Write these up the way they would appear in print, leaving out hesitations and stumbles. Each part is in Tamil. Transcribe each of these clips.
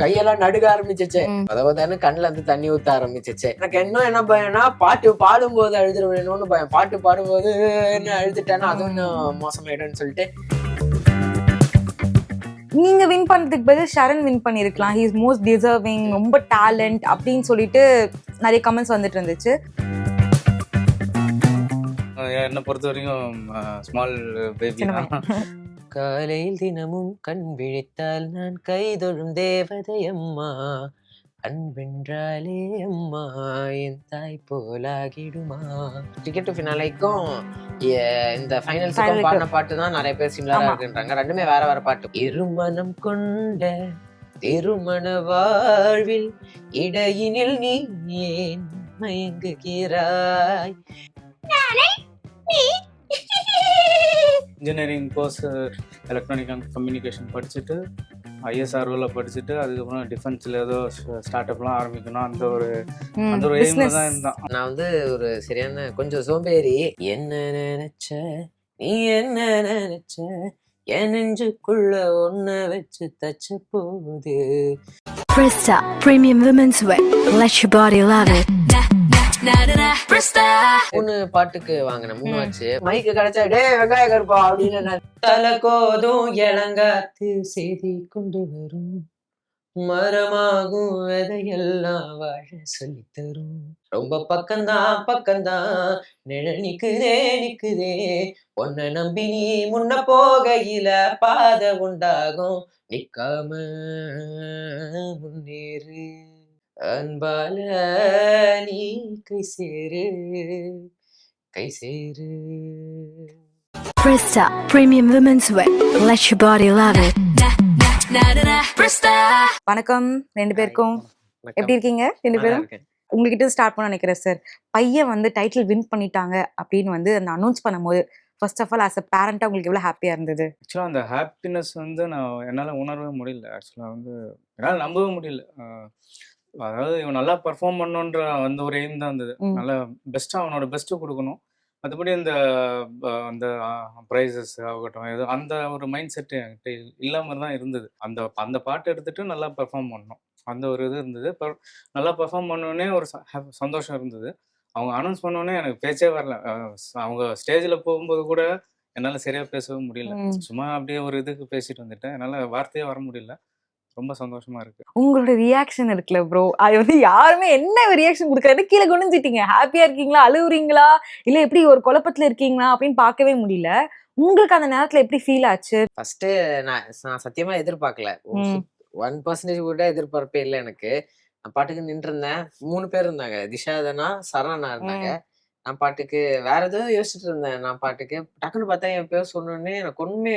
கையெல்லாம் நடுக ஆரம்பிச்சிச்சு. அதாவது கண்ணுல இருந்து தண்ணி ஊத்த ஆரம்பிச்சிச்சு. எனக்கு இன்னும் என்ன பயம்னா பாட்டு பாடும்போது அழுதுருவேணும்னு பயம். பாட்டு பாடும்போது என்ன அழுதுட்டேன்னா அதுவும் இன்னும் மோசமாயிடும்னு சொல்லிட்டு. நீங்க வின் பண்ணதுக்கு பதில் ஷரண் வின் பண்ணிருக்கலாம், ஹி இஸ் மோஸ்ட் டிசர்விங், ரொம்ப டேலண்ட் அப்படின்னு சொல்லிட்டு நிறைய கமெண்ட்ஸ் வந்துட்டு இருந்துச்சு. என்னை பொறுத்த வரைக்கும் ஸ்மால் பேபி தான். காலையில் தினமும் கண் விழித்தால் நான் கைதொழும் தேவதை அம்மா, அன்பென்றாலே அம்மா என் தாய் போலாகிடுமா. டிக்கெட் டு ஃபினாலேக்கும் இந்த ஃபைனல்ஸுக்கும் பாடின பாட்டு தான் நிறைய பேர் சிமிலரா இருக்குன்றாங்க. ரெண்டுமே வேற வேற பாட்டு. இருமனம் கொண்ட திருமண வாழ்வில் இடையினில் நீ ஏன் மயங்குகிறாய். Engineering course electronic and communication படிச்சுட்டு ஐஎஸ்ஆர்ஓவில் படிச்சுட்டு அதுக்கப்புறம் டிஃபென்ஸில் ஏதோ ஸ்டார்ட் அப்லாம் ஆரம்பிக்கணும் அந்த ஒரு எய்மில் தான் இருந்தான். நான் வந்து ஒரு சரியான கொஞ்சம் சோம்பேறி. என்ன நினைச்ச நீ என்ன நினைச்ச என் நெஞ்சுக்குள்ள ஒன்ன வச்சு தச்ச போகுது. Presta Premium Women's Wear. Let your body love it. மூணு பாட்டுக்கு வாங்கின 3 ஆச்சு. மைக்கு கிடைச்சா டே வெங்காய கருப்பா அப்படின்னு தலை கோதும் இளங்காத்து செய்தி கொண்டு வரும், மரமாகும் விதையெல்லாம் வாழ சொல்லி தரும். ரொம்ப பக்கம்தான் நிழல் நிக்குதே உன்னை நம்பி நீ முன்ன போகையில பாதை உண்டாகும், நிக்காம முன்னேறு அன்பால நீ கை சேரு. Presta Premium Women's Wear. Let your body love it. வணக்கம் ரெண்டு பேருக்கும், எப்படி இருக்கீங்க ரெண்டு பேரும்? உங்ககிட்ட ஸ்டார்ட் பண்ண நினைக்கிறேன் சார். பையன் வந்து டைட்டில் வின் பண்ணிட்டாங்க அப்படின்னு வந்து அந்த அனௌன்ஸ் பண்ணும்போது first of all as a பேரண்டா உங்களுக்கு எவ்வளவு ஹாப்பியா இருந்தது? ஆக்சுவலாக அந்த ஹாப்பினஸ் வந்து என்னால் உணரவே முடியல. ஆக்சுவலாக வந்து என்னால் நம்பவே முடியல. அதாவது இவன் நல்லா பெர்ஃபார்ம் பண்ணுன்ற அந்த ஒரு எய்ம் தான் இருந்தது. நல்லா பெஸ்ட்டாக அவனோட பெஸ்ட்டு கொடுக்கணும். மற்றபடி அந்த ப்ரைஸஸ் ஆகட்டும் எது அந்த ஒரு மைண்ட் செட்டு என்கிட்ட இல்லாமல் தான் இருந்தது. அந்த பாட்டு எடுத்துகிட்டு நல்லா பெர்ஃபார்ம் பண்ணணும் அந்த ஒரு இது இருந்தது. நல்லா பெர்ஃபார்ம் பண்ணோடனே ஒரு சந்தோஷம் இருந்தது. அவங்க அனௌன்ஸ் பண்ணோடனே எனக்கு பேச்சே வரல. அவங்க ஸ்டேஜில் போகும்போது கூட என்னால் சரியாக பேசவே முடியல. சும்மா அப்படியே ஒரு இதுக்கு பேசிட்டு வந்துட்டேன். என்னால் வார்த்தையே வர முடியல. ரொம்ப சந்தோஷமா இருக்கு. உங்களோட ரியாக்ஷன் இருக்குல்ல ப்ரோ, அது வந்து யாருமே என்ன ரியாக்ஷன் கொடுக்கறது, கீழே குனிஞ்சிட்டீங்க, ஹாப்பியா இருக்கீங்களா, அழுவுறீங்களா, இல்ல எப்படி ஒரு குழப்பத்துல இருக்கீங்களா அப்படின்னு பார்க்கவே முடியல. உங்களுக்கு அந்த நேரத்துல எப்படி ஃபீல் ஆச்சு? ஃபர்ஸ்ட் நான் சத்தியமா எதிர்பார்க்கல. 1% கூட எதிர்பார்ப்பே இல்லை எனக்கு. நான் பாட்டுக்கு நின்று இருந்தேன். 3 பேர் இருந்தாங்க, திஷாதனா சரணா இருந்தாங்க. நான் பாட்டுக்கு வேற ஏதோ யோசிச்சுட்டு இருந்தேன். நான் பாட்டுக்கு டக்குன்னு பார்த்தா என் பேர் சொன்னோடனே எனக்கு ஒண்ணுமே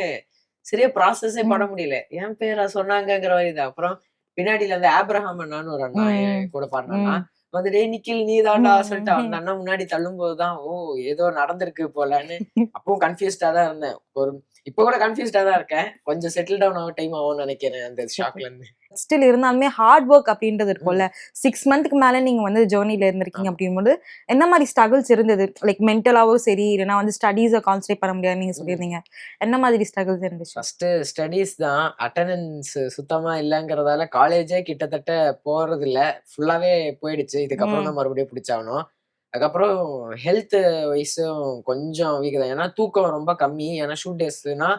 சரியா ப்ராசஸே பண்ண முடியல. என் பேரா சொன்னாங்கிற இது. அப்புறம் பின்னாடியில அந்த ஆப்ரஹாம் அண்ணான்னு ஒரு அண்ணா கூட பாடினா வந்துட்டு நிக்கில் நீ தாண்டா சொல்லிட்டு அந்த அண்ணா முன்னாடி தள்ளும் போதுதான் ஓ ஏதோ நடந்திருக்கு போலன்னு அப்பவும் கன்ஃபியூஸ்டா தான் இருந்தேன். இப்ப கூட கன்ஃபியூஸ்டா தான் இருக்கேன். கொஞ்சம் செட்டில் டவுன் ஆக டைம் ஆகும்னு நினைக்கிறேன் அந்த ஷாக்ல இருந்து. ஸ்டில் இருந்தாலுமே ஹார்ட் ஒர்க் அப்படின்றது இருக்கும்ல. 6 மந்த்க்கு மேல நீங்க வந்து ஜேர்னில இருந்திருக்கீங்க அப்படிங்கும்போது என்ன மாதிரி ஸ்ட்ரகிள்ஸ் இருந்தது? லைக் மென்டலாவும் சரி, இல்லைன்னா வந்து ஸ்டடீஸை கான்சன்ட்ரேட் பண்ண முடியாது நீங்க சொல்லியிருந்தீங்க. என்ன மாதிரி ஸ்ட்ரகிள்ஸ் இருந்துச்சு? ஃபர்ஸ்ட் ஸ்டடீஸ் தான். அட்டெண்டன்ஸ் சுத்தமா இல்லைங்கிறதால காலேஜே கிட்டத்தட்ட போறது இல்லை, ஃபுல்லாவே போயிடுச்சு. இதுக்கப்புறம் தான் மறுபடியும் பிடிச்சாகணும். அதுக்கப்புறம் ஹெல்த் வைஸும் கொஞ்சம் வீக் தான். ஏன்னா தூக்கம் ரொம்ப கம்மி. ஏன்னா ஷூட் டேஸ்னா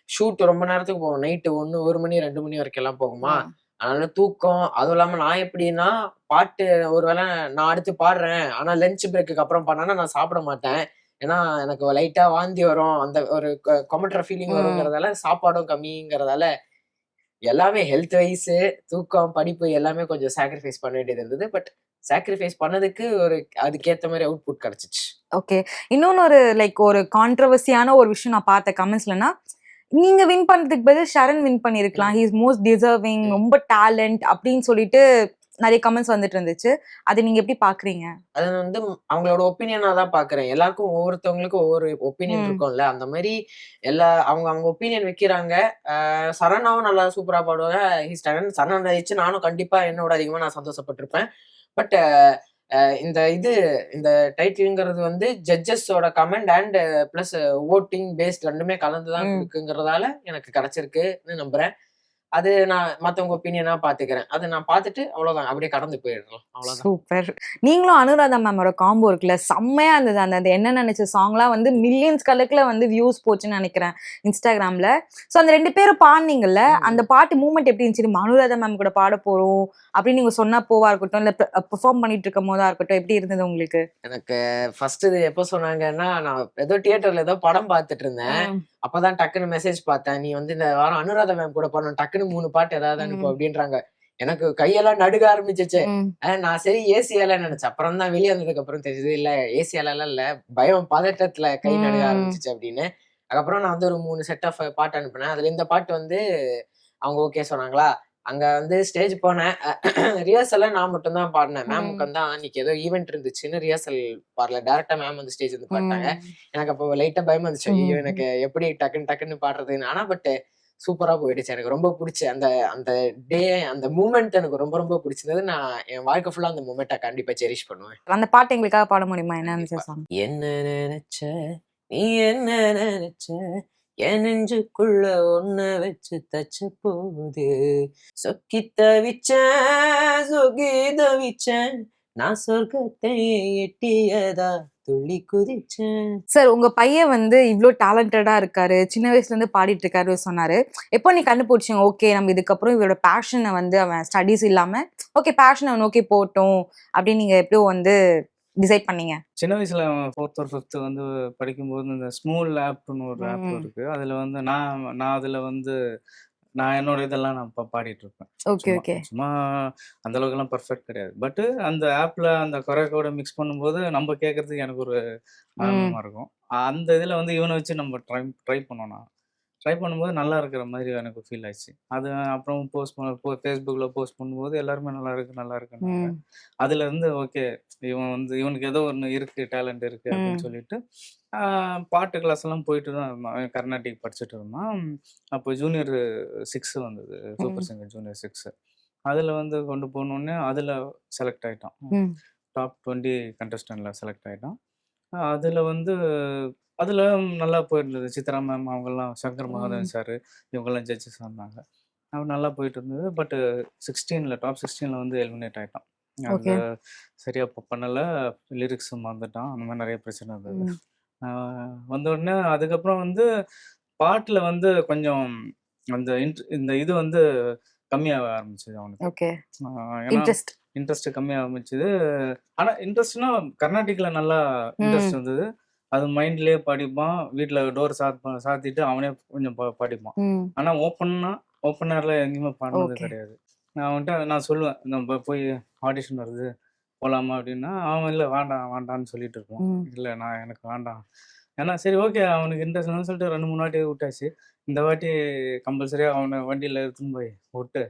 ஷூட் ரொம்ப நேரத்துக்கு போகும். நைட்டு 1 மணி 2 மணி வரைக்கும் எல்லாம் போகுமா. அதனால தூக்கம், அதுவும் இல்லாம நான் எப்படின்னா பாட்டு ஒருவேளை நான் அடுத்து பாடுறேன், ஆனா லஞ்ச் பிரேக்கு அப்புறம் பண்ணா நான் சாப்பிட மாட்டேன். ஏன்னா எனக்கு லைட்டா வாந்தி வரும், அந்த ஒரு கொமட்டுற ஃபீலிங் வருங்கிறதால சாப்பாடும் கம்மிங்கிறதால எல்லாமே ஹெல்த் வைஸ், தூக்கம், படிப்பு எல்லாமே கொஞ்சம் சாக்ரிஃபைஸ் பண்ண வேண்டியது இருந்தது. பட் சாக்ரிஃபைஸ் பண்ணதுக்கு ஒரு அதுக்கேற்ற மாதிரி அவுட்புட் கிடைச்சிச்சு. ஓகே, இன்னொன்னு ஒரு லைக் ஒரு கான்ட்ரவர்சியான ஒரு விஷயம் நான் பார்த்த கமெண்ட்ஸ்லன்னா, நீங்க வின் பண்ணதுக்கு பதில் ஷரண் வின் பண்ணிருக்கலாம், ஹி இஸ் மோஸ்ட் டிசர்விங், ரொம்ப டேலண்ட் அப்படின்னு சொல்லிட்டு நிறைய கமெண்ட்ஸ் வந்துட்டு இருந்துச்சு. அதை நீங்க எப்படி பாக்குறீங்க? அது வந்து அவங்களோட ஒப்பீனியனா தான் பாக்குறேன். எல்லாருக்கும் ஒவ்வொருத்தவங்களுக்கும் ஒவ்வொரு ஒப்பீனியன் இருக்கும்ல. அந்த மாதிரி அவங்க ஒப்பீனியன் வைக்கிறாங்க. சரணாவும் நல்லா சூப்பரா பாடுவாங்க. சரண் ரசிச்சு நானும் கண்டிப்பா என்னோட அதிகமா நான் சந்தோஷப்பட்டிருப்பேன். பட் இந்த டைட்டில்ங்கிறது வந்து ஜட்ஜஸோட comment and plus voting based ரெண்டுமே கலந்துதான் இருக்குங்கிறதால எனக்கு கிடைச்சிருக்குன்னு நம்புறேன். அது நான் மத்தவங்க ஒப்பீனியனா பாத்துக்கிறேன். அத நான் பாத்துட்டு அவ்வளவுதான். அப்படியே கடந்து போயிடலாம். அவ்வளவுதான். சூப்பர். நீங்களும் அனுராதா மேமோட காம்போ இருக்குல்ல, செம்மையா இருந்தது. அந்த அந்த என்ன நினைச்ச சாங்லாம் வந்து மில்லியன்ஸ் கணக்குல வந்து வியூஸ் போச்சுன்னு நினைக்கிறேன் இன்ஸ்டாகிராம்ல. ஸோ அந்த 2 பேரும் பாடுனீங்கல்ல, அந்த பாட்டு மூமெண்ட் எப்படி இருந்துச்சு? நம்ம அனுராதா மேம் கூட பாட போறோம் அப்படின்னு நீங்க சொன்னப்போவா இருக்கட்டும், இல்ல பெர்ஃபார்ம் பண்ணிட்டு இருக்கும் போதா இருக்கட்டும், எப்படி இருந்தது உங்களுக்கு? எனக்கு ஃபர்ஸ்ட் இது எப்போ சொன்னாங்கன்னா, நான் ஏதோ தியேட்டர்ல ஏதோ படம் பாத்துட்டு இருந்தேன். அப்பதான் டக்குன்னு மெசேஜ் பார்த்தேன். நீ வந்து இந்த வாரம் அனுராதா மேம் கூட பாடணும். டக்குன்னு 3 பாட்டு ஏதாவது அனுப்பு அப்படின்றாங்க. எனக்கு கையெல்லாம் நடுங்க ஆரம்பிச்சுச்சு. நான் சரி ஏசியால நினைச்சேன். அப்புறம் தான் வெளிய வந்ததுக்கு அப்புறம் தெரிஞ்சது இல்ல ஏசியாலலாம் இல்ல. பயம் பதட்டத்துல கை நடுங்க ஆரம்பிச்சுச்சு அப்படின்னு. அதுக்கப்புறம் நான் வந்து ஒரு 3 செட் ஆஃப் பாட்டு அனுப்புனேன். அதுல இந்த பாட்டு வந்து அவங்க ஓகே சொன்னாங்களா? அங்க வந்து ஸ்டேஜ் போனேன். ரிஹர்சல்ல நான் மட்டும் தான் பாடுனேன். மேம் உட்காந்து அன்னைக்கு ஏதோ ஈவென்ட் இருந்துச்சுன்னு ரிஹர்சல் பாடல. டைரக்ட்டா மேம் வந்து ஸ்டேஜ் வந்து பாடிட்டாங்க. எனக்கு அப்போ லைட்டா பயமா இருந்துச்சு. ஐயோ! எனக்கு எப்படி டக்குன்னு டக்குன்னு பாடுறதுன்னு. ஆனா சூப்பரா போயிடுச்சு. எனக்கு ரொம்ப புடிச்ச அந்த அந்த டே அந்த மூமெண்ட் எனக்கு ரொம்ப ரொம்ப பிடிச்சிருந்தது. நான் என் வாழ்க்கை ஃபுல்லா அந்த மூமெண்ட்ட கண்டிப்பா செரிஷ் பண்ணுவேன். அந்த பாட்டு எங்களுக்காக பாட முடியுமா? என்ன கண்டிப்பா. இருந்துச்சு சாங்? என்ன நெனச்ச நீ என்ன நெனச்ச என் நெஞ்சுக்குள்ள ஒன்ன வச்சு தச்ச போது சொக்கி தவிச்சேன் சொக்கி தவிச்சேன் நான் சொர்க்கத்தை எட்டியதா துள்ளி குதிச்சேன். சார், உங்க பையன் வந்து இவ்ளோ டேலண்டடா இருக்காரு. சின்ன வயசுல இருந்து பாடிட்டு இருக்காரு சொன்னாரு. எப்போ நீ கண்டுபிடிச்சீங்க, ஓகே நம்ம இதுக்கப்புறம் இவரோட பேஷன வந்து அவன் ஸ்டடீஸ் இல்லாம, ஓகே பேஷன் அவன் நோக்கி போகட்டும் அப்படின்னு நீங்க எப்படியோ வந்து டிசைட் பண்ணீங்க? சின்ன வயசுல 4th or 5th வந்து படிக்கும்போது இந்த ஸ்மூல் ஆப்னு ஒரு ஆப் இருக்கு. அதுல வந்து நான் நான் அதுல வந்து நான் என்னோட இதெல்லாம் நான் பாடிட்டு இருப்பேன். ஓகே, சும்மா ஓகே. சும்மா அந்த அளவுக்குலாம் பெர்ஃபெக்ட் கிடையாது. பட் அந்த ஆப்ல அந்த கொரியோகிராஃபோட மிக்ஸ் பண்ணும்போது நம்ம கேட்கறதுக்கு எனக்கு ஒரு ஆர்வமா இருக்கும். அந்த இதுல வந்து இவனை வச்சு நம்ம ட்ரை பண்ணோம். நான் ட்ரை பண்ணும்போது நல்லா இருக்கிற மாதிரி எனக்கு ஃபீல் ஆச்சு. அது அப்புறம் Facebookல போஸ்ட் பண்ணும்போது எல்லாருமே நல்லா இருக்கு, நல்லா இருக்குன்னாங்க. அதுல இருந்து ஓகே இவன் வந்து இவனுக்கு ஏதோ ஒண்ணு இருக்கு, டேலண்ட் இருக்கு அப்படின்னு சொல்லிட்டு பாட்டு கிளாஸ் எல்லாம் போயிட்டு தான் இருந்தான். அவன் கர்நாடிக் படிச்சுட்டு இருந்தான். அப்போ ஜூனியர் 6 வந்தது. Super singer junior 6. அதுல வந்து கொண்டு போனோனே அதுல செலக்ட் ஆயிட்டான். டாப் 20 கண்டஸ்டன்ட்ல செலக்ட் ஆயிட்டான். அதுல வந்து அதுல நல்லா போயிருந்தது. சித்ரா மேம் அவங்கலாம், சங்கர் மகாதேவன் சார் இவங்கலாம் ஜட்ஜஸா இருந்தாங்க. அவன் நல்லா போயிட்டு இருந்தது. பட் 16ல டாப் 16ல வந்து எலிமினேட் ஆயிட்டான். அந்த ஓகே. சரியா பண்ணல. லிரிக்ஸ் மறந்துட்டான். அந்த மாதிரி நிறைய பிரச்சனை இருந்தது. வந்த உடனே அதுக்கப்புறம் வந்து பாட்டுல வந்து கொஞ்சம் அந்த இந்த இது வந்து கம்மியாக ஆரம்பிச்சது அவனுக்கு. ஓகே. ஏன்னா இன்ட்ரெஸ்ட் கம்மியாக ஆரம்பிச்சது. ஆனா இன்ட்ரெஸ்ட்னா கர்நாடிக்ல நல்லா இன்ட்ரெஸ்ட் இருந்தது. அது மைண்ட்லயே படிப்பான். வீட்ல டோர் சாத்திட்டு அவனே கொஞ்சம் படிப்பான். ஆனா ஓப்பன் ஏர்ல எங்கேயுமே பாடினது கிடையாது. நான் அவன்கிட்ட நான் சொல்லுவேன், நம்ம போய் ஆடிஷன் வருது போலாமா அப்படின்னா, அவன் இல்லை வேண்டாம் வேண்டான்னு சொல்லிட்டு இருப்பான். இல்லை எனக்கு வேண்டாம். ஏன்னா சரி ஓகே அவனுக்கு இன்ட்ரெஸ்ட்னு சொல்லிட்டு 2-3 வாட்டி விட்டாச்சு. இந்த வாட்டி கம்பல்சரியா அவனை வண்டியில எடுத்துன்னு போய் விட்டு,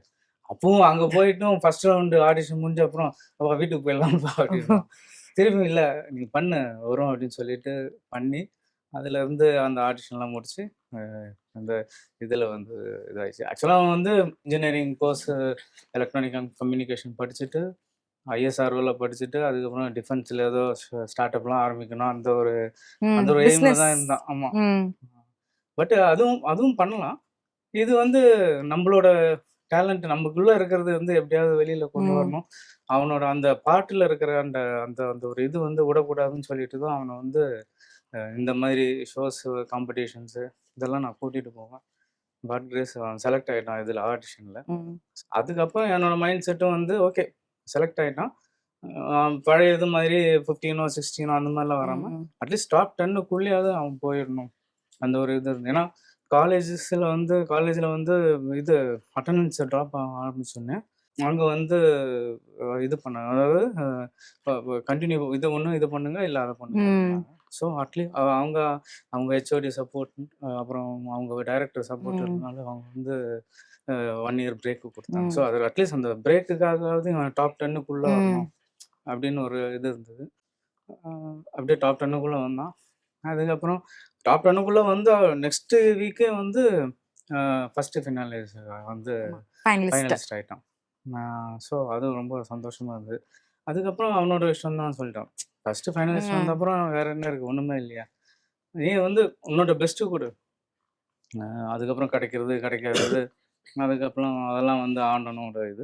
அப்பவும் அங்க போயிட்டும் ஃபர்ஸ்ட் ரவுண்டு ஆடிஷன் முடிஞ்ச அப்புறம் அப்பா வீட்டுக்கு போயிடலாம்ப்பா அப்படின்னா, திரும்பி இல்லை நீ பண்ணு வரும் அப்படின்னு சொல்லிட்டு பண்ணி, அதுல இருந்து அந்த ஆடிஷன்லாம் முடிச்சு அந்த இதுல வந்து இதாயிடுச்சு. ஆக்சுவலா அவன் வந்து engineering course electronic and communication படிச்சுட்டு ISROல படிச்சுட்டு அதுக்கப்புறம் டிஃபென்ஸ்ல ஏதோ ஸ்டார்ட் அப்லாம் ஆரம்பிக்கணும் அந்த ஒரு எய்ம்ல தான் இருந்தான். ஆமா. பட் அதுவும் பண்ணலாம். இது வந்து நம்மளோட டேலண்ட் நமக்குள்ள இருக்கிறது வந்து எப்படியாவது வெளியில கொண்டு வரணும். அவனோட அந்த பாட்டுல இருக்கிற அந்த அந்த அந்த ஒரு இது வந்து விடக்கூடாதுன்னு சொல்லிட்டு தான் அவனை வந்து இந்த மாதிரி ஷோஸ் காம்படிஷன்ஸ் இதெல்லாம் நான் கூட்டிட்டு போவேன். காட் கிரேஸ் அவன் செலக்ட் ஆயிட்டான் இதுல ஆடிஷன்ல. அதுக்கப்புறம் என்னோட மைண்ட் செட்டும் வந்து ஓகே செலக்ட் ஆயிட்டான். பழைய இது மாதிரி 15ஓ 16ஓ அந்த மாதிரிலாம் வராம அட்லீஸ்ட் டாப் 10க்குள்ளேயாவது அவன் போயிடணும். அந்த ஒரு இது இருந்து ஏன்னா காலேஜில் வந்து இது அட்டண்டன்ஸ் ட்ராப் ஆரம்பிச்சோன்னே அங்கே வந்து இது பண்ணாங்க. அதாவது கண்டினியூ இது பண்ணுங்க இல்லை அதை பண்ணுங்க. ஸோ அட்லீஸ்ட் அவங்க ஹெச்ஓடி சப்போர்ட் அப்புறம் அவங்க டைரக்டர் சப்போர்ட் இருந்தனால அவங்க வந்து 1 இயர் பிரேக்கு கொடுத்தாங்க. ஸோ அது அட்லீஸ்ட் அந்த பிரேக்குக்காகவாவது டாப் 10க்குள்ளே வரணும் அப்படின்னு ஒரு இது இருந்தது. அப்படியே டாப் 10க்குள்ளே வந்தான். அதுக்கப்புறம் டாப் 10க்குள்ளே வந்து நெக்ஸ்ட் வீக்கே வந்து ஃபர்ஸ்ட் ஃபினாலிஸ்ட் வந்து ஃபைனலிஸ்ட் ஆகிட்டான். ஸோ அதுவும் ரொம்ப சந்தோஷமாக இருந்தது. அதுக்கப்புறம் அவனோட விஷயம் தான் சொல்லிட்டான். ஃபர்ஸ்ட் ஃபைனலிஸ்ட் வந்த அப்புறம் வேற என்ன இருக்குது, ஒன்றுமே இல்லையா, நீ வந்து உன்னோட பெஸ்ட்டு கொடு, அதுக்கப்புறம் கிடைக்காதது அதுக்கப்புறம் அதெல்லாம் வந்து ஆண்டவனோட இது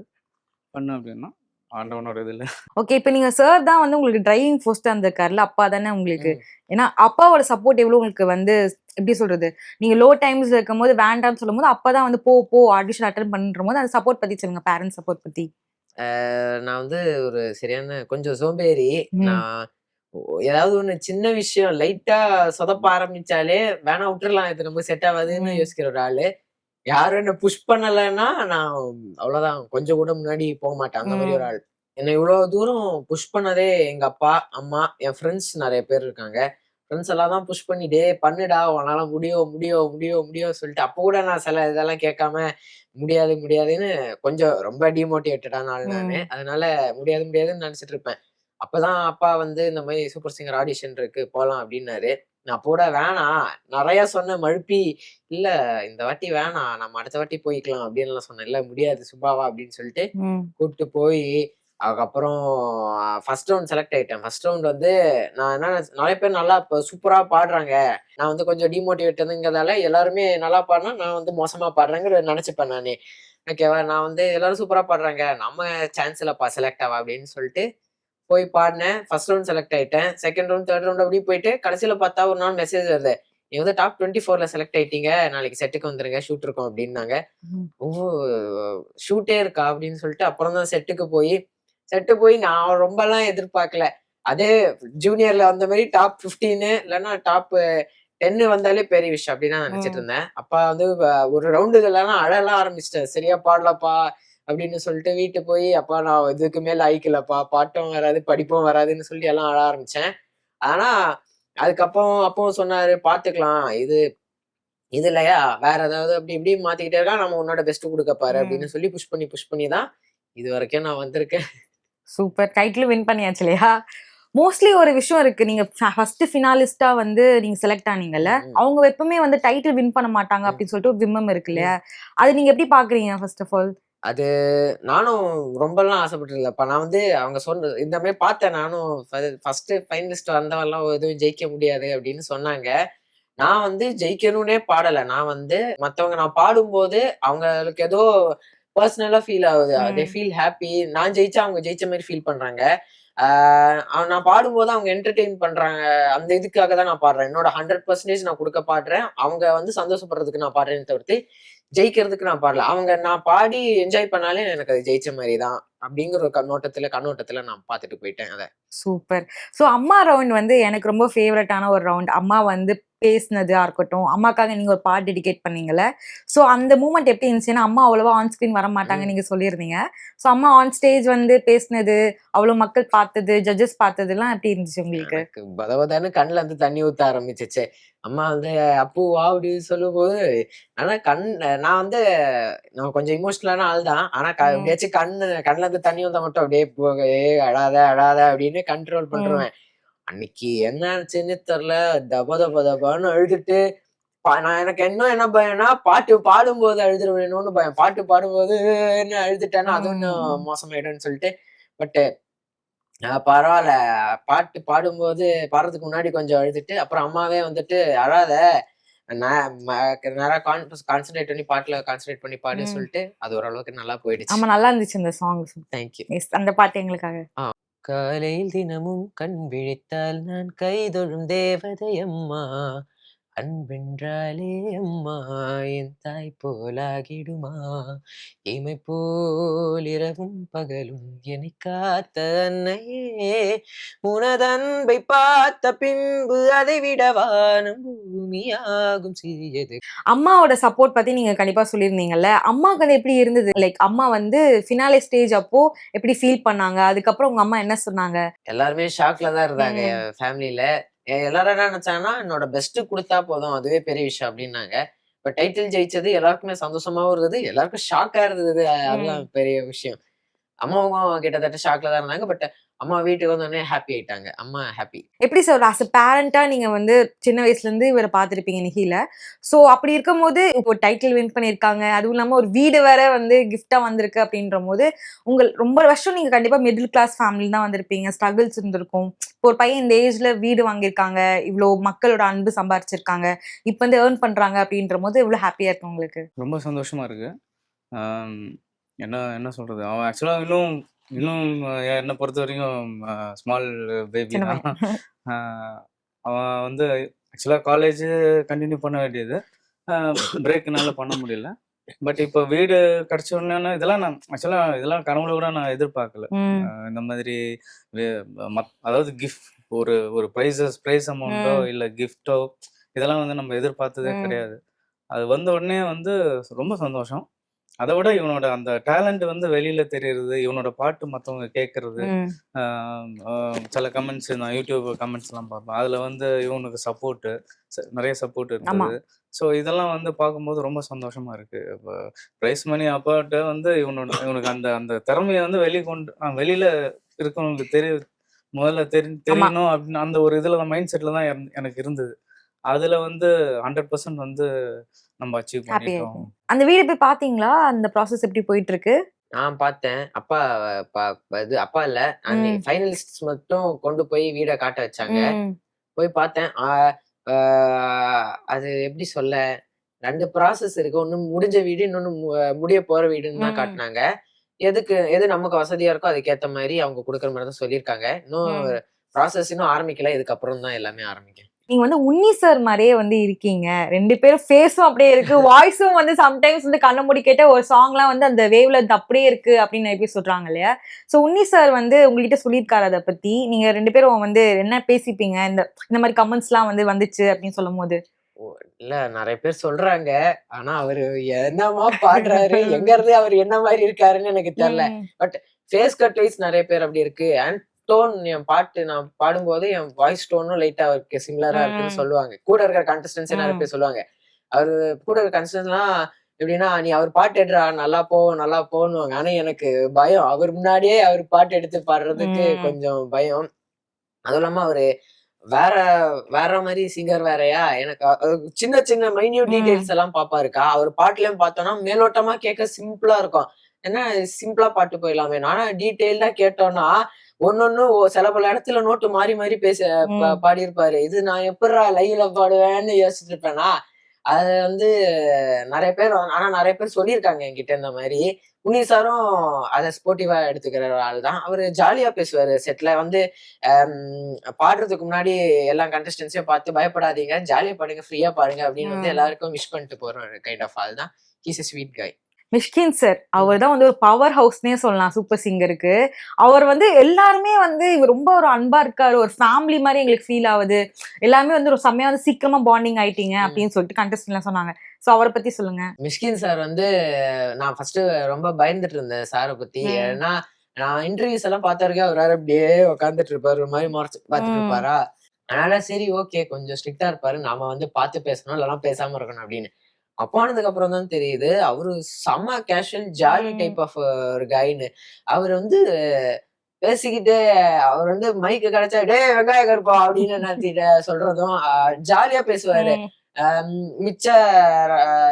பண்ணு அப்படின்னா ஆண்டவனோட இது இல்லை. ஓகே. இப்ப நீங்க சார் தான் வந்து உங்களுக்கு டிரைவிங் ஃபோர்ஸ்டா இருந்திருக்காருல்ல, அப்பா தானே உங்களுக்கு. ம். ஏன்னா அப்பாவோட சப்போர்ட் எவ்வளவு உங்களுக்கு வந்து எப்படி சொல்றது? நீங்க லோ டைம்ஸ்ல இருக்கும்போது வேண்டான்னு சொல்லும்போது, அப்பா தான் வந்து போ ஆடிஷன் அட்டெண்ட் பண்ணும்போது அந்த சப்போர்ட் பத்தி சொல்லுங்க. பேரண்ட்ஸ் சப்போர்ட் பத்தி. நான் வந்து ஒரு சரியான கொஞ்சம் சோம்பேறி. ம். நான் ஏதாவது ஒண்ணு சின்ன விஷயம் லைட்டா சொதப்ப ஆரம்பிச்சாலே, வேணா விட்டுறலாம் இது நமக்கு செட் ஆகாதுன்னு ம். யோசிக்கிற ஒரு ஆளு. யாரும் என்ன புஷ் பண்ணலன்னா, நான் அவ்வளோதான். கொஞ்சம் கூட முன்னாடி போமாட்டேன். அந்த மாரி ஒரு ம். ஆள். என்ன இவ்வளோ தூரம் புஷ் பண்ணதே எங்க அப்பா, அம்மா, என் ஃப்ரெண்ட்ஸ் நெறைய பேர் இருக்காங்க. ஃப்ரெண்ட்ஸ் எல்லாம் தான் புஷ் பண்ணி, "டேய் பண்ணுடா! உன்னால முடியும், முடியும், முடியும், முடியும்" சொல்லிட்டு அப்ப கூட நான் சில இதெல்லாம் கேட்காம, முடியாது, முடியாதுன்னு கொஞ்சம் ரொம்ப டிமோட்டிவேட்டடான ஆள் நானு. ம். அதனால முடியாது, முடியாதுன்னு நெனச்சுட்டு இருப்பேன். அப்பதான் அப்பா வந்து இந்த மாரி சூப்பர் சிங்கர் ஆடிஷன் இருக்கு போலாம் அப்டின்னாரு. நான் அப்ப கூட வேணாம், நெறைய சொன்னேன் மழுப்பி, "இல்ல இந்த வாட்டி வேணாம். நம்ம அடுத்த வாட்டி போய்க்கலாம்" அப்டின்னுலாம் சொன்னேன். "இல்ல முடியாது சுபா வா" அப்டின்னு சொல்லிட்டு ம். கூப்ட்டு போயி, அதுக்கப்புறம் ஃபர்ஸ்ட் ரவுண்ட் செலக்ட் ஆயிட்டேன். ஃபர்ஸ்ட் ரவுண்ட் வந்து நான் என்ன நெறைய பேர் நல்லா சூப்பரா பாடுறாங்க. நான் வந்து கொஞ்சம் டிமோட்டிவேட்டட்ங்கிறதால எல்லாருமே நல்லா பாடுனா, நான் வந்து மோசமா பாடுறேங்கிற நெனச்சுப்பேன் நானே. ஓகேவா, நான் வந்து எல்லாரும் சூப்பரா பாடுறாங்க. நம்ம சான்ஸ் இல்லப்பா செலக்ட் ஆவ அப்டின்னு சொல்லிட்டு போய் பாடுனேன். ஃபர்ஸ்ட் ரவுண்ட் செலக்ட் ஆயிட்டேன். செகண்ட் ரவுண்ட், தேர்ட் ரவுண்ட் அப்படியே போயிட்டு கடைசில பார்த்தா ஒரு நாள் மெசேஜ் வருது. "நீங்க வந்து டாப் 24ல செலக்ட் ஆயிட்டீங்க. நாளைக்கு செட்டுக்கு வந்துருங்க. ஷூட் இருக்கும்" அப்படின்னாங்க. ம். "ஓ! ஷூட்டே இருக்கா?" அப்படின்னு சொல்லிட்டு அப்புறம் தான் செட்டு போய் நான் ரொம்பலாம் எதிர்பார்க்கல. அதே ஜூனியர்ல வந்த மாரி டாப் 15 இல்லன்னா டாப் 10 வந்தாலே பெரிய விஷயம் அப்படின்னு தான் நினைச்சுட்டு ம். இருந்தேன். அப்ப வந்து ஒரு ரவுண்டுலலாம் அழலாம் ஆரம்பிச்சுட்டேன். "சரியா பாடலப்பா" அப்படின்னு சொல்லிட்டு வீட்டு போய், "அப்பா நான் இதுக்கு மேல லாய்க்கு பாட்டும் வராது, படிப்பும் வராதுன்னு" சொல்லி எல்லாம் அழ ஆரம்பிச்சேன். ஆனா, அதுக்கப்புறம் அப்பவும் சொன்னாரு, "பாத்துக்கலாம். இது இல்லையா, வேற ஏதாவது அப்படி இப்படி மாத்திக்கிட்டே இருக்கலாம். நம்ம உன்னோட பெஸ்ட் குடுக்க பாரு" அப்படின்னு ம். சொல்லி புஷ் பண்ணி தான் இதுவரைக்கும் நான் வந்திருக்கேன். சூப்பர். டைட்டிலும் வின் பண்ணியாச்சு இல்லையா? மோஸ்ட்லி ஒரு விஷயம் இருக்கு. நீங்க ஃபர்ஸ்ட் ஃபினாலிஸ்ட்டா வந்து நீங்க செலக்ட் ஆனீங்கல்ல, ம், ம், அவங்க எப்பவுமே வந்து டைட்டில் வின் பண்ண மாட்டாங்க ம், அப்படின்னு சொல்லிட்டு ஒரு விம்மம் இருக்கு இல்லையா? ம். அத நீங்க எப்படி பார்க்குறீங்க ஃபர்ஸ்ட் ஆஃப் ஆல்? அது நானும் ரொம்பலாம் ஆசைப்பட்டதில்லப்பா. நான் வந்து அவங்க இந்த மாரி பார்த்தேன் நானும். ஃபர்ஸ்ட் ஃபைனலிஸ்ட் வந்தவன்லாம் எதுவும் ஜெயிக்க முடியாது அப்படின்னு சொன்னாங்க. நான் வந்து ஜெயிக்கணும்னே பாடல. நான் வந்து மத்தவங்க நான் பாடும்போது, அவங்களுக்கு ஏதோ பெர்சனலா ஃபீல் ஆகுது. தே ம். Feel happy. நான் ஜெயிச்சா அவங்க ஜெயிச்ச மாரி ஃபீல் பண்றாங்க. ஆ நான் பாடும்போது அவங்க என்டர்டெயின் பண்றாங்க. அந்த இதுக்காக தான் நான் பாடுறேன். என்னோட 100% நான் குடுக்க பாடுறேன். அவங்க வந்து சந்தோஷப்படுறதுக்கு நான் பாடுறேனே தவிர்த்து, ஜெயிக்கிறதுக்கு நான் பாடல. நான் பாடி என்ஜாய் பண்ணாலே எனக்கு அது ஜெயிச்ச மாரி தான். அப்படிங்கிற ஒரு கண்ணோட்டத்துல நான் பார்த்துட்டு போயிட்டேன் அத. சூப்பர். ஸோ அம்மா ரவுண்ட் வந்து எனக்கு ரொம்ப ஃபேவரட்டான ஒரு ரவுண்ட். அம்மா வந்து பேசினதா இருக்கட்டும், அம்மாக்காக நீங்க ஒரு பாட்டு டெடிகேட் பண்ணீங்கல்ல. ஸோ அந்த மூமெண்ட் எப்படி இருந்துச்சு? ஏன்னா அம்மா அவ்வளவா ஆன் ஸ்க்ரீன் வரமாட்டாங்கன்னு ம். நீங்க சொல்லியிருந்தீங்க. ஸோ அம்மா ஆன் ஸ்டேஜ் வந்து பேசினது, அவ்வளோ மக்கள் பார்த்தது, ஜட்ஜஸ் பார்த்ததுலாம் எப்படி இருந்துச்சு உங்களுக்கு? எனக்கு பதபதன்னு கண்ல இருந்து தண்ணி ஊத்த ஆரம்பிச்சுச்சு. அம்மா வந்து "அப்பு வா" அப்படின்னு சொல்லும்போது, ஆனா நான் வந்து நான் கொஞ்சம் எமோஷனலான ஆள் தான். ஆனா ம். எப்படியாச்சும் கண்ல இருந்து தண்ணி வந்தா மட்டும் அப்படியே "ஏய் அழாத, அழாத" அப்படின்னு கண்ட்ரோல் ம். பண்ருவேன். அன்னைக்கு என்ன ஆச்சுன்னே தெரியல. தப தப தபான்னு அழுதுட்டு, எனக்கு இன்னும் என்ன பயம்னா, பாட்டு பாடும்போது அழுதுருவேனோன்னு பயம். பாட்டு பாடும்போது அழுதுட்டேன்னா, அதுவும் இன்னும் ம். மோசமாயிடும்னு சொல்லிட்டு, பட் பரவால்ல. பாட்டு பாடும்போது பாடுறதுக்கு முன்னாடி கொஞ்சம் அழுதுட்டு, அப்புறம் அம்மாவே வந்துட்டு, "அழாத! நான் நல்லா கான்சன்ட்ரேட் பண்ணி பாட்டுல கான்சன்ட்ரேட் பண்ணி பாடுன்னு" ம். சொல்லிட்டு, அது ஓரளவுக்கு நல்லா போயிடுச்சு. ஆமா நல்லா இருந்துச்சு இந்த சாங். Thank you. எஸ் அந்த பாட்டு எங்களுக்காக. ஆ. காலையில் தினமும் கண் விழித்தால் நான் கைதொழும் தேவதை அம்மா. அன்பென்றாலே அம்மா என் தாய் போலாகிடுமா. இமை போல் இரவும் பகலும் என்னை காத்த அன்னையே. உனதன்பை பார்த்த பின்பு அதை விட வானம் பூமியாகும் சிறியது. அம்மாவோட சப்போர்ட் பத்தி நீங்க கண்டிப்பா சொல்லியிருந்தீங்கல்ல. அம்மாக்கு அது எப்படி இருந்தது? லைக் அம்மா வந்து ஃபினாலே ஸ்டேஜ் அப்போ எப்படி ஃபீல் பண்ணாங்க? அதுக்கப்புறம் உங்க அம்மா என்ன சொன்னாங்க? எல்லாருமே ஷாக்ல தான் இருந்தாங்க ம். என் ஃபேமிலில. எல்லாரும் என்ன நெனச்சாங்கன்னா, என்னோட பெஸ்ட் குடுத்தா போதும். அதுவே பெரிய விஷயம் அப்டின்னாங்க. இப்ப டைட்டில் ஜெயிச்சது எல்லாருக்குமே சந்தோஷமாவும் இருந்தது. எல்லாருக்கும் ஷாக்கா இருந்தது. அதுதான் ம். பெரிய விஷயம். அம்மாவும் கிட்டத்தட்ட ஷாக்ல தான் இருந்தாங்க. பட் அம்மா வீட்டுக்கு வந்தோனே ஹாப்பி ஆயிட்டாங்க. அம்மா ஹாப்பி. எப்படி சார் ஆஸ் அ பேரண்டா நீங்க வந்து சின்ன வயசுலேருந்து இவர பார்த்துருப்பீங்க நிகில. ஸோ அப்படி இருக்கும்போது இப்போ டைட்டில் வின் பண்ணியிருக்காங்க. அதுவும் இல்லாம ஒரு வீடு வேற வந்து கிஃப்ட்டா வந்திருக்கு அப்படின்றபோது, ரொம்ப வருஷம் நீங்க கண்டிப்பா மிடில் கிளாஸ் ஃபேமிலி தான் வந்திருப்பீங்க. ஸ்ட்ரகிள்ஸ் இருந்திருக்கும். இப்போ ஒரு பையன் இந்த ஏஜ்ல வீடு வாங்கியிருக்காங்க. இவ்ளோ மக்களோட அன்பு சம்பாரிச்சிருக்காங்க. இப்ப வந்து ஏர்ன் பண்றாங்க அப்படின்றபோது எவ்வளோ ஹாப்பியா இருக்கு உங்களுக்கு? ரொம்ப சந்தோஷமா இருக்கு. ஆம், என்ன என்ன சொல்றது, அவன் ஆக்சுவலா இன்னும் இன்னும் என்னை பொறுத்த வரைக்கும் ஸ்மால் பேபி சின்ன தான். பையன். ஆஹ் அவன் வந்து ஆக்சுவலா காலேஜ் கண்டினியூ பண்ண வேண்டியது, பிரேக்னால பண்ண முடியல. பட் இப்போ வீடு கிடைச்ச உடனே இதெல்லாம் நான் ஆக்சுவலா இதெல்லாம் கனவுல கூட நான் எதிர்பார்க்கல. ம், இந்த மாதிரி வே- அதாவது கிஃப்ட், ஒரு ஒரு ப்ரைஸ் அமௌண்ட்டோ ம், இல்லை கிஃப்டோ, இதெல்லாம் வந்து நம்ம எதிர்பார்த்ததே ம். கிடையாது. அது வந்த உடனே வந்து ரொம்ப சந்தோஷம். அதை விட இவனோட அந்த டேலண்ட் வந்து வெளியில தெரியறது, இவனோட பாட்டு மற்றவங்க கேட்கறது, ம். சில கமெண்ட்ஸ் நான் யூடியூப் கமெண்ட்ஸ்லாம் பார்ப்பேன். அதில் வந்து இவனுக்கு சப்போர்ட்டு நிறைய சப்போர்ட் ஆமா. இருந்தது. ஸோ இதெல்லாம் வந்து பார்க்கும்போது ரொம்ப சந்தோஷமா இருக்கு. இப்போ ப்ரைஸ் மணி அப்பாட்ட வந்து இவனுக்கு அந்த அந்த திறமையை வந்து வெளியில இருக்கவங்களுக்கு முதல்ல ஆமா. தெரியணும் அப்படின்னு அந்த ஒரு இதில் தான் மைண்ட் செட்டில் தான் எனக்கு இருந்தது. அதில் வந்து 100% வந்து நம்ம அச்சீவ் ஹாப்பி பண்ணிட்டோம். ஆயிட்டேன். அந்த வீடு போய் பாத்தீங்களா? அந்த ப்ராசஸ் எப்படி போயிட்டு இருக்கு? நான் பார்த்தேன். அப்பா இது அப்பா இல்ல. அந்த ம், ஃபைனலிஸ்ட்ஸ் மட்டும் கொண்டு போய் வீட காட்ட வச்சாங்க. ம், போய் பார்த்தேன். ஆ அது எப்படி சொல்ல? 2 ப்ராசஸ் இருக்கு. ஒண்ணு முடிஞ்ச வீடு, இன்னொன்னு முடிய போற வீடுன்னு தான் ம், காட்டுனாங்க. எது நமக்கு வசதியா இருக்கோ அதுக்கேத்த மாரி அவங்க குடுக்குற மாரி தான் சொல்லியிருக்காங்க. இன்னும் ம். ப்ராசஸ் இன்னும் ஆரம்பிக்கல. இதுக்கப்புறம் தான் எல்லாமே ஆரம்பிக்கும். நீங்க வந்து உன்னி சார் மாரியே வந்து இருக்கீங்க. 2 பேரும் ஃபேஸும் அப்படியே இருக்கு. வாய்ஸும் வந்து சம்டைம்ஸ் வந்து கண்ண மூடி கேட்டா ஒரு சாங்லாம் வந்து அந்த வேவ்ல அப்படியே இருக்கு அப்படின்னு நெறைய பேர் சொல்றாங்க இல்லையா? ஸோ உன்னி சார் வந்து உங்ககிட்ட சொல்லியிருக்காரு அத பத்தி. நீங்க 2 பேரும் வந்து என்ன பேசிப்பீங்க? இந்த மாரி கமெண்ட்ஸ்லாம் வந்து வந்துச்சு அப்படின்னு சொல்லும்போது. ஓ! இல்ல நெறைய பேர் சொல்றாங்க. ஆனா அவரு என்னமா பாடுறாரு? எங்க இருந்து அவரு என்ன மாரி இருக்காருன்னு எனக்கு தெரியல. ம், பட் ஃபேஸ் கட் வைஸ் நெறைய பேர் அப்படி இருக்கு. அண்ட் டோன் என் பாட்டு நான் பாடும்போது என் வாய்ஸ் டோனும் லைட்டா அவருக்கு சிமிலரா இருக்குன்னு ம், சொல்லுவாங்க. கூட இருக்கிற கண்டஸ்டன்ட்ஸே நெறைய ம், பேர் சொல்லுவாங்க. அவரு கூட இருக்கிற கண்டஸ்டன்ட்ஸ்லாம் எப்படின்னா, "நீ அவர் பாட்டு எடுறா நல்லா போவும், நல்லா போன்னுவாங்க." ஆனா எனக்கு பயம். அவர் முன்னாடியே அவர் பாட்டு எடுத்து பாடுறதுக்கு ம், கொஞ்சம் பயம். அதுவும் இல்லாம அவரு வேற வேற மாரி சிங்கர் வேறயா? எனக்கு சின்ன சின்ன மைன்யூட் ம், டீடைல்ஸ் எல்லாம் பாப்பாருக்கா. அவர் பாட்டுலயும் பார்த்தோம்னா, மேலோட்டமா கேட்க சிம்பிளா இருக்கும். என்ன சிம்பிளா பாட்டு போயிடலாமே. ஆனா டீட்டெயில்டா கேட்டோம்னா, ஒண்ணொண்ணும் சில பல இடத்துல நோட்டு மாறி மாறி ம். பாடியிருப்பாரு. இது நான் எப்புட்றா லைவ்ல பாடுவேன்னு யோசிச்சுட்டு இருப்பேனா, அது வந்து ஆனா நெறைய பேர் சொல்லியிருக்காங்க என்கிட்ட இந்த மாரி. முனி சாரும் அத ஸ்போர்ட்டிவா எடுத்துக்கிற ஒரு ஆள் தான். அவரு ஜாலியா பேசுவாரு செட்ல வந்து. பாடுறதுக்கு முன்னாடி எல்லா கண்டஸ்டன்ட்ஸையும் பார்த்து பயப்படாதீங்க. ஜாலியா பாடுங்க, ஃப்ரீயா பாடுங்க அப்படின்னு வந்து ம். எல்லாருக்கும் விஷ் பண்ணிட்டு போற ஒரு கைண்ட் ஆஃப் ஆள் தான். ஹி இஸ் எ ஸ்வீட் காய். மிஷ்கின் சார். ம். அவர் தான் வந்து ஒரு பவர் ஹவுஸ்ன்னே சொல்லலாம் சூப்பர் சிங்கருக்கு. அவர் வந்து எல்லாருமே வந்து இவர் ரொம்ப ஒரு அன்பா இருக்காரு. ஒரு ஃபேமிலி மாரி எங்களுக்கு ஃபீல் ஆவுது. எல்லாருமே வந்து ஒரு செம்மையா வந்து சீக்கிரமா பாண்டிங் ஆயிட்டீங்க ம். அப்படின்னு சொல்லிட்டு கண்டஸ்டன்ட்லாம் சொன்னாங்க. சோ அவர பத்தி சொல்லுங்க. மிஷ்கின் சார் வந்து நான் ஃபர்ஸ்ட்டு ரொம்ப பயந்துட்டு இருந்தேன் சார பத்தி. ம். ஏன்னா, நான் இன்டர்வியூஸ் எல்லாம் பார்த்த வரைக்கும் அவரு வேற அப்படியே உட்கார்ந்துட்டு இருப்பாரு. ஒரு மாரி முறைச்சு பார்த்துட்டு ம். இருப்பாரா. அதனால சரி ஓகே கொஞ்சம் ஸ்ட்ரிக்ட்டா இருப்பாரு. நாம வந்து பார்த்து பேசணும், இல்லன்னா பேசாம இருக்கணும் அப்படின்னு. அப்பானதுக்கு அப்புறம் தான் தெரியுது, அவரு செம்ம கேஷுவல் ஜாலி ம். டைப் ஆஃப் ஒரு கைன்னு. அவரு வந்து பேசிக்கிட்டு அவர் வந்து மைக் கிடைச்சா, "டேய் வெங்காய கருப்பா" அப்படின்னு என்னத்திட்ட சொல்றதும், ஜாலியா பேசுவாரு. ம். அம் மிச்ச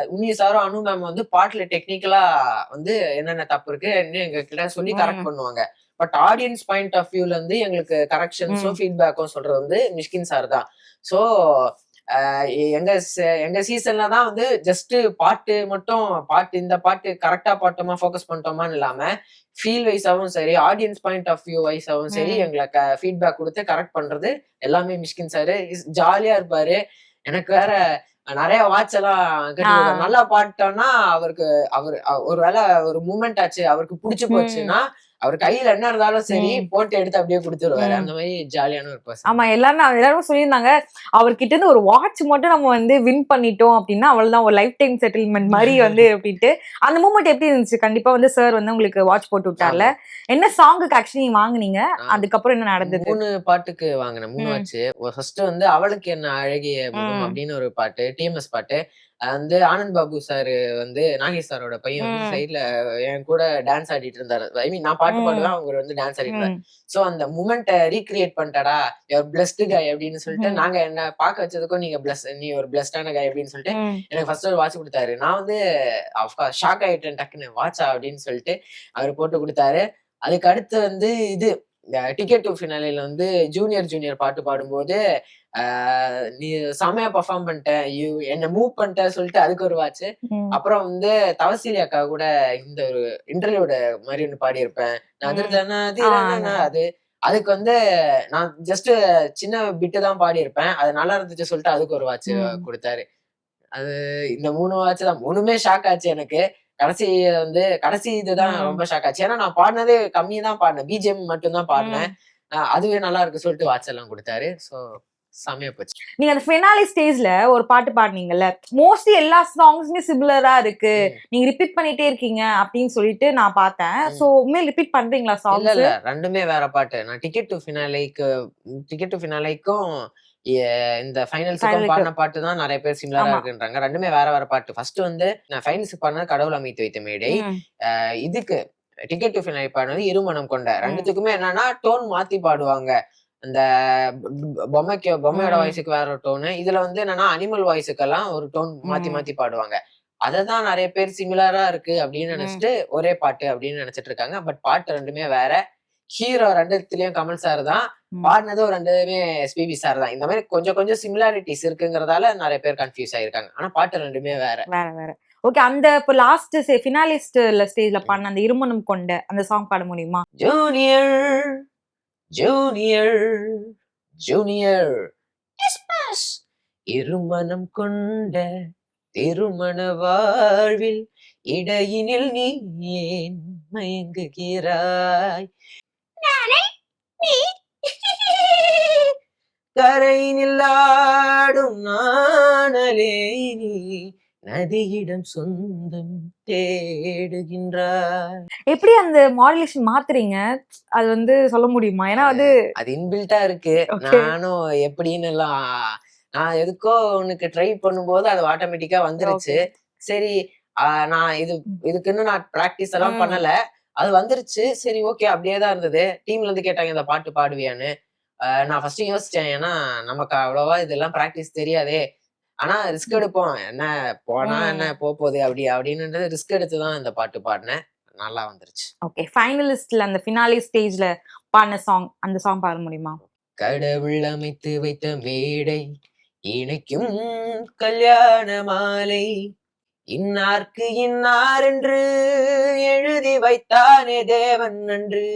உன்னி சாரும், அனு மேம் வந்து பாட்டுல டெக்னிக்கலா வந்து என்னென்ன தப்பு இருக்குன்னு எங்ககிட்ட சொல்லி கரெக்ட் ம். பண்ணுவாங்க. பட் ஆடியன்ஸ் பாயிண்ட் ஆஃப் வியூல இருந்து எங்களுக்கு கரெக்ஷன்ஸும், ம். ஃபீட்பேக்கும் சொல்றது வந்து மிஷ்கின் சார் தான். ஸோ அ எங்க சீசன்ல தான் வந்து ஜஸ்ட் பாட்டு மட்டும் இந்த பாட்டு கரெக்ட்டா பாட்டோமா, ஃபோக்கஸ் பண்ணிட்டோமான்னு இல்லாம, ஃபீல் வைஸாவும் சரி, ஆடியன்ஸ் பாயிண்ட் ஆஃப் வியூ வைஸாவும் சரி, ம். எங்கள ஃபீட்பேக் குடுத்து கரெக்ட் பண்றது எல்லாமே மிஷ்கின் சாரு. ஜாலியா இருப்பாரு. எனக்கு வேற நெறைய வாட்ச் எல்லாம் கட்டி விடுவாரு. ஆ. நல்லா பாடிட்டோம்னா, அவருக்கு அவரு ஒரு வேள ஒரு மூவ்மெண்ட் ஆச்சு, அவருக்கு புடிச்சு ம். போச்சுன்னா, அவர் கையில என்ன இருந்தாலும் சரி, ம். போட்டு எடுத்து அப்படியே குடுத்துருவாரு. ம். அந்த மாரி ஜாலியான ஒரு பெர்சன். ஆமா. எல்லாரும் சொல்லியிருந்தாங்க. அவர்கிட்ட இருந்து ஒரு வாட்ச் மட்டும் நம்ம வந்து வின் பண்ணிட்டோம் அப்டின்னா, அவ்வளவுதான் ஒரு லைஃப் டைம் செட்டில்மென்ட் மாரி வந்து அப்டின்ட்டு. அந்த மூமெண்ட் எப்டி இருந்துச்சு? கண்டிப்பா வந்து சார் வந்து உங்களுக்கு வாட்ச் போட்டு விட்டார்ல. ஆமா. என்ன சாங்குக்கு ஆக்சுவலி நீங்க வாங்குனீங்க? ஆ. அதுக்கப்புறம் என்ன நடந்தது? 3 பாட்டுக்கு வாங்குனேன். 3 ம். வாட்ச். ஃபர்ஸ்ட் வந்து "அவளுக்கு என்ன அழகிய முகம்" ம். அப்படின்னு ஒரு பாட்டு. டிஎம்எஸ் பாட்டு. அது வந்து ஆனந்த் பாபு சார் வந்து நாகேஷ் சாரோட பையன் வந்து ம். சைட்ல என் கூட டான்ஸ் ஆடிட்டு இருந்தாரு. ஐ மீன் நான் பாட்டு பாடுவேன். ம். அவரு வந்து டான்ஸ் ஆடிட்டு இருந்தாரு. ம். சோ அந்த மொமெண்ட்ட ரீகிரியேட் பண்ணிட்டடா. யூ ஆர் பிளெஸ்ட் காய் அப்படின்னு சொல்லிட்டு ம். நாங்க என்ன பார்க்க வச்சதுக்கும் நீ ஒரு பிளெஸ்டான காய் அப்படின்னு சொல்லிட்டு ம். எனக்கு ஃபர்ஸ்ட் ஒரு வாட்ச் குடுத்தாரு. நான் வந்து ஆஃப்கோர்ஸ் ஷாக் ஆயிட்டேன் டக்குன்னு. வாட்சா அப்படின்னு சொல்லிட்டு அவரு போட்டு குடுத்தாரு. அதுக்கு அடுத்து வந்து இது டிக்கெட் டு ஃபினாலேல வந்து ஜூனியர் பாட்டு பாடும்போது நீ செமையா பெர்ஃபார்ம் பண்ணிட்ட, என்ன மூவ் பண்ணிட்ட சொல்லிட்டு அதுக்கு ஒரு வாட்ச். அப்புறம் வந்து தவசீலி அக்கா கூட இந்த ஒரு இன்டர்வியூட மாதிரி ஒன்று பாடியிருப்பேன். நான் அதிர்தானா அதிரானா அது அதுக்கு வந்து நான் ஜஸ்ட் சின்ன பிட்டு தான் பாடியிருப்பேன். அது நல்லா இருந்துச்சு சொல்லிட்டு அதுக்கு ஒரு வாட்ச் கொடுத்தாரு. அது இந்த 3 வாட்ச் தான். 3மே ஷாக் ஆச்சு எனக்கு. கடைசி இதுதான் ரொம்ப ஷாக் ஆச்சு. ஏன்னா நான் பாடினதே கம்மி தான் பாடினேன். பிஜிஎம் மட்டும் தான் பாடினேன். அதுவே நல்லா இருக்கு சொல்லிட்டு வாட்ச் எல்லாம் கொடுத்தாரு. ஸோ செமையா போச்சு. நீங்க அந்த ஃபினாலே ஸ்டேஜ்ல ஒரு பாட்டு பாடுனீங்கல்ல, மோஸ்ட்லி எல்லா சாங்ஸுமே சிமிலரா இருக்கு, நீங்க ரிப்பீட் பண்ணிட்டே இருக்கீங்க அப்படின்னு சொல்லிட்டு நான் பார்த்தேன். சோ உண்மையில ரிப்பீட் பண்றீங்களா சாங்ஸ்? இல்ல ரெண்டுமே வேற பாட்டு. நான் டிக்கெட் டு ஃபினாலேக்கும் இந்த ஃபைனல்ஸுக்கும் பாடின பாட்டு தான் நிறைய பேர் சிமிலரா இருக்குன்றாங்க. ரெண்டுமே வேற பாட்டு. ஃபர்ஸ்ட் வந்து நான் ஃபைனல்ஸுக்கு பாடினது கடவுள் அமைத்து வைத்த மேடை. இதுக்கு டிக்கெட் டு ஃபினாலே பாடினது இருமனம் கொண்ட. ரெண்டுத்துக்குமே என்னன்னா டோன் மாத்தி பாடுவாங்க. அந்த பொம்மையோட வாய்ஸுக்கு வேற ஒரு டோனு, இதுல வந்து என்னன்னா அனிமல் வாய்ஸுக்கெல்லாம் ஒரு டோன் மாத்தி பாடுவாங்க. அததான் நிறைய பேர் சிமிலரா இருக்கு அப்படின்னு நினைச்சிட்டு ஒரே பாட்டு அப்படின்னு நினைச்சிட்டு இருக்காங்க. பட் பாட்டு ரெண்டுமே வேற. ஹீரோ ரெண்டுத்துலயும் கமல் சார் தான், பாடினதும் ரெண்டுமே எஸ்பிபி சார் தான். இந்த மாதிரி கொஞ்சம் சிமிலாரிட்டிஸ் இருக்குங்கிறதால நிறைய பேர் கன்ஃபியூஸ் ஆயிருக்காங்க. ஆனா பாட்டு ரெண்டுமே வேற. ஓகே, அந்த இப்போ லாஸ்ட் ஃபினாலிஸ்ட்ல ஸ்டேஜ்ல பாடின அந்த இருமனம் கொண்ட அந்த சாங் பாட முடியுமா? ஜூனியர் இருமனம் கொண்ட திருமண வாழ்வில் இடையினில் நீ ஏன் மயங்குகிறாய், கரையினில் ஆடும் நாணலே நீ நதியிடம் சொந்தம் தேடுகின்றாய். எப்படி அந்த மாடுலேஷன் மாத்துறீங்க, அது வந்து சொல்ல முடியுமா? ஏன்னா அது இன்பில்ட்டா இருக்கு. நானும் எப்படின்னு எல்லாம் நான் எதுக்கோ உனக்கு ட்ரை பண்ணும்போது அது ஆட்டோமேட்டிக்கா வந்துருச்சு. சரி, நான் இதுக்குன்னு நான் பிராக்டிஸ் எல்லாம் பண்ணல, அது வந்துருச்சு. சரி ஓகே, அப்படியே தான் இருந்தது. டீம்ல இருந்து கேட்டாங்க இந்த பாட்டு பாடுவியான்னு. நான் ஃபர்ஸ்ட் யோசிச்சேன், ஏன்னா நமக்கு அவ்வளவா இதெல்லாம் பிராக்டிஸ் தெரியாதே. ஆனா ரிஸ்க் எடுப்போம், என்ன போனா என்ன போகுது அப்படின்னு ரிஸ்க் எடுத்துதான் இந்த பாட்டு பாடினேன். நல்லா வந்துருச்சு. ஓகே, ஃபைனலிஸ்ட்ல அந்த ஃபினாலே ஸ்டேஜ்ல பாடின சாங், அந்த சாங் பாட முடியுமா? கடவுள் அமைத்து வைத்த மேடை இணைக்கும் கல்யாண மாலை, இன்னார்க்கு இன்னார் என்று எழுதி வைத்தானே தேவன் நன்று.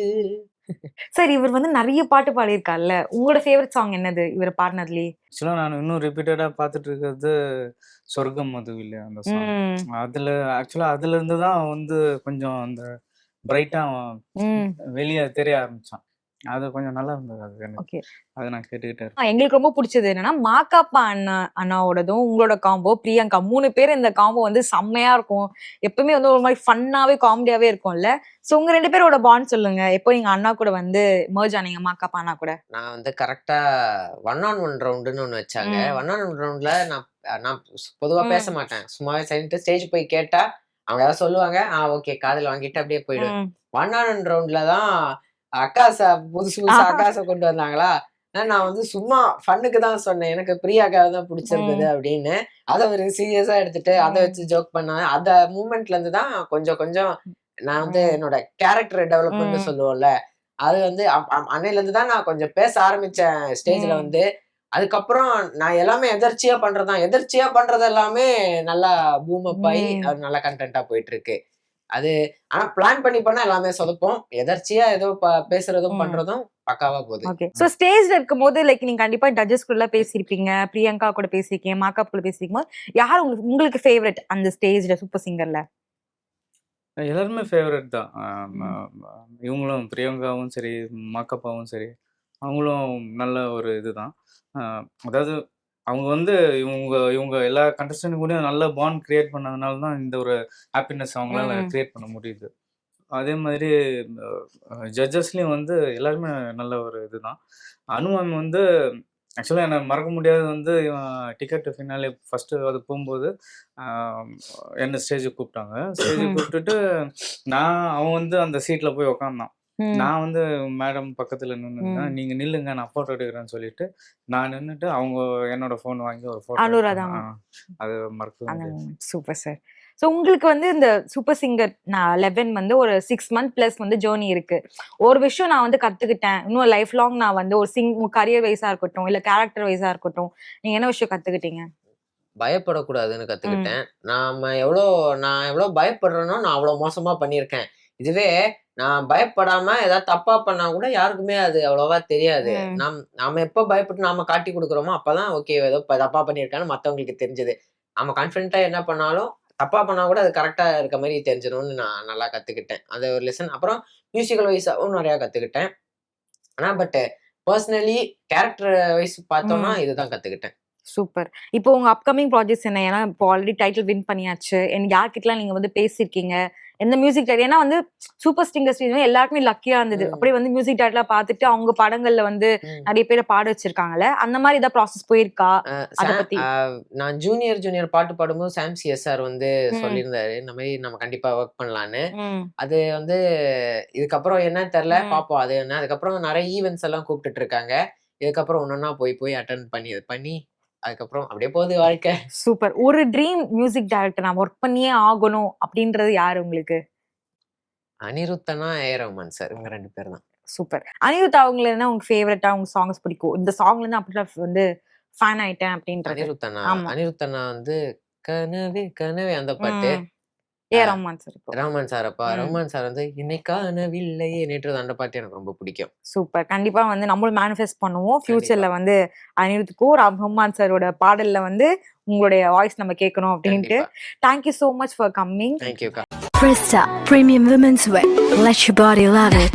சரி, இவர் வந்து நிறைய பாட்டு பாடியிருக்கார்ல, உங்களோட ஃபேவரட் சாங் என்னது இவர் பாடினதுலயே? ஆக்சுவலா நான் இன்னும் ரிப்பீட்டடா பார்த்துட்டு இருக்கிறது சொர்க்கம் அது இல்லையா அந்த சாங். அதுல இருந்து தான் வந்து கொஞ்சம் அந்த பிரைட்டா வெளியே தெரிய ஆரம்பிச்சான். அது கொஞ்சம் நல்லா இருந்தது. அது எனக்கு அதை நான் கேட்டுக்கிட்டே இருக்கேன். எங்களுக்கு ரொம்ப பிடிச்சது என்னன்னா மாக்காப்பா அண்ணாவோடதும் உங்களோட காம்போ, பிரியங்கா 3 பேர் இந்த காம்போ வந்து செம்மையா இருக்கும். எப்பவுமே வந்து ஒரு மாதிரி ஃபன்னாவே காமெடியாவே இருக்கும்ல. சோ உங்க 2 பேரோட பாண்ட் சொல்லுங்க. எப்போ நீங்க அண்ணா கூட வந்து மர்ஜ் ஆனீங்க மாக்காப்பா அண்ணா கூட? நான் வந்து கரெக்டா 1-on-1 ரவுண்டுன்னு ஒண்ணு வச்சாங்க. 1-on-1 ரவுண்ட்ல நான் பொதுவா பேச மாட்டேன். சும்மாவே சைலண்ட் ஸ்டேஜ் போய் கேட்டா அவங்க ஏதாவது சொல்லுவாங்க, ஓகே காதுல வாங்கிட்டு அப்படியே போயிடுவேன். 1-on-1 ரவுண்ட்ல தான் புதுசா அக்காசை கொண்டு வந்தாங்களா, நான் வந்து சும்மா ஃபன்னுக்கு தான் சொன்னேன், எனக்கு பிரியாக்காவை தான் பிடிச்சிருந்தது அப்படின்னு. அதை ஒரு சீரியஸா எடுத்துட்டு அதை வச்சு ஜோக் பண்ணேன். அந்த மூமெண்ட்ல இருந்து தான் கொஞ்சம் நான் வந்து என்னோட கேரக்டர் டெவலப்மெண்ட் சொல்லுவோம்ல, அது வந்து அன்னையில இருந்து தான் நான் கொஞ்சம் பேச ஆரம்பிச்சேன் ஸ்டேஜ்ல வந்து. அதுக்கப்புறம் நான் எல்லாமே எதர்ச்சியா பண்றது எல்லாமே நல்லா பூம் அப் ஆகி அது நல்ல கண்டென்ட்டா போயிட்டு இருக்கு. அது ஆனா பிளான் பண்ணி பண்ணா எல்லாமே சொதப்போம். எதர்ச்சியா ஏதோ பேசுறதும் பண்றதும் பக்காவா போகுது. ஓகே, சோ ஸ்டேஜ்ல இருக்கும்போது லைக் நீங்க கண்டிப்பா ஜட்ஜஸ் கூட பேசியிருப்பீங்க, பிரியங்கா கூட பேசியிருக்கீங்க, மாக்காப் கூட பேசியிருக்கும் போது யார் உங்களுக்கு ஃபேவரட் அந்த ஸ்டேஜ்ல சூப்பர் சிங்கர்ல? எல்லாருமே ஃபேவரட் தான். இவங்களும் பிரியங்காவும் சரி, மாக்காப்பாவும் சரி, அவங்களும் நல்ல ஒரு இதுதான். அதாவது அவங்க வந்து இவங்க எல்லா கண்டஸ்டன்ட் கூடயும் நல்ல பாண்ட் கிரியேட் பண்ணதுனால தான் இந்த ஒரு ஹாப்பினஸ் அவங்களால கிரியேட் பண்ண முடியுது. அதே மாதிரி ஜட்ஜஸ்லேயும் வந்து எல்லாருமே நல்ல ஒரு இதுதான். அனுமன் வந்து ஆக்சுவலாக எனக்கு மறக்க முடியாதது வந்து டிக்கெட் ஃபினாலே ஃபஸ்ட்டு அது போகும்போது என்னை ஸ்டேஜுக்கு கூப்பிட்டாங்க. ஸ்டேஜுக்கு கூப்பிட்டுட்டு அவன் வந்து அந்த சீட்டில் போய் உக்காந்தான். நான் வந்து மேடம் பக்கத்துல நின்னுன்னா நீங்க நில்லுங்க நான் போட்டோ எடுக்கிறேன்னு சொல்லிட்டு நான் நின்னுட்டு அவங்க என்னோட போன் வாங்கி ஒரு போட்டோ அனுராதா அது மறக்க அந்த முடியாது. Super sir. ஸோ உங்களுக்கு வந்து இந்த சூப்பர் சிங்கர் 11 வந்து ஒரு 6 month ப்ளஸ் வந்து ஜேர்னி இருக்கு. ஒரு விஷயம் நான் வந்து கத்துக்கிட்டேன், இன்னும் லைஃப் லாங் நான் வந்து ஒரு கரியர் வைஸா இருக்கட்டும் இல்ல கேரக்டர் வைஸா இருக்கட்டும், நீங்க என்ன விஷயம் கத்துக்கிட்டீங்க? பயப்படக்கூடாதுன்னு கத்துக்கிட்டேன். நான் எவ்வளோ பயப்படுறேனோ நான் அவ்வளோ மோசமா பண்ணியிருக்கேன். இதுவே நான் பயப்படாம ஏதாவது தப்பா பண்ணா கூட யாருக்குமே அது அவ்வளவா தெரியாது. நாம எப்ப பயப்பட்டு நாம காட்டி கொடுக்குறோமோ அப்பதான் ஓகே ஏதோ தப்பா பண்ணியிருக்கான்னு மத்தவங்களுக்கு தெரிஞ்சது. நாம கான்ஃபிடென்ட்டா என்ன பண்ணாலும் தப்பா பண்ணா கூட அது கரெக்டா இருக்க மாதிரி தெரிஞ்சிடும்னு நான் நல்லா கத்துக்கிட்டேன். அது ஒரு லெசன். அப்புறம் மியூசிக்கல் வைஸாவும் நிறைய கத்துக்கிட்டேன். ஆனா பர்சனலி கேரக்டர் வைஸ் பார்த்தோம்னா இதுதான் கத்துக்கிட்டேன். சூப்பர். இப்போ உங்க அப்கமிங் ப்ராஜெக்ட்ஸ் என்ன? ஏன்னா இப்போ ஆல்ரெடி டைட்டில் வின் பண்ணியாச்சு. யார்கிட்டலாம் நீங்க வந்து பேசியிருக்கீங்க? எந்த மியூசிக் டைட்டில்? ஏன்னா வந்து சூப்பர் சிங்கர் எல்லாருக்குமே லக்கியா இருந்தது. அப்படியே வந்து மியூசிக் டைட்டிலா பார்த்துட்டு அவங்க படங்கள்ல வந்து நிறைய பேரை பாட வச்சிருக்காங்கல்ல, அந்த மாதிரி ஏதாவது ப்ராசஸ் போயிருக்கா? அத பத்தி நான் ஜூனியர் பாட்டு பாடும்போது சாம் சிஎஸ்ஆர் வந்து சொல்லியிருந்தாரு இந்த மாதிரி நம்ம கண்டிப்பா ஒர்க் பண்ணலான்னு. அது வந்து இதுக்கப்புறம் என்னன்னு தெரியல, பாப்போம் அது என்ன. அதுக்கப்புறம் நிறைய ஈவெண்ட்ஸ் எல்லாம் கூப்பிட்டுட்டு இருக்காங்க. இதுக்கப்புறம் ஒன்னொன்னா போய் அட்டென்ட் பண்ணி அதுக்கப்புறம் அப்படியே போகுது வாழ்க்கை. சூப்பர். ஒரு ட்ரீம் மியூசிக் டைரக்டர் நான் ஒர்க் பண்ணியே ஆகணும் அப்படின்றது யாரு உங்களுக்கு? அனிருத்தனா, ஏ ரஹ்மான் சார், இவங்க 2 பேர் தான். சூப்பர். அனிருத் அவங்கள என்ன உங்க ஃபேவரட்டா உங்க சாங்ஸ் பிடிக்கும்? இந்த சாங்ல இருந்து அப்படிதான் வந்து ஃபேன் ஆயிட்டேன் அப்படின்றது. அனிருத்தனா வந்து கனவே கனவே அந்த பாட்டு. A Rahman sir. Rahman sir Rahman sir வந்து என்னை காணவில்லையே நேற்று அந்த பாட்டு எனக்கு ரொம்ப பிடிக்கும். சூப்பர். கண்டிப்பா வந்து நம்மளும் மேனிஃபெஸ்ட் பண்ணுவோம் ஃபியூச்சர்ல வந்து அனிருத்துக்கும் ரஹ்மான் சாரோட பாடல்ல வந்து உங்களுடைய வாய்ஸ் நம்ம கேட்கணும் அப்படின்ட்டு. Thank you so much for coming. Thank you. Presta Premium Women's Wear. Let your body love it.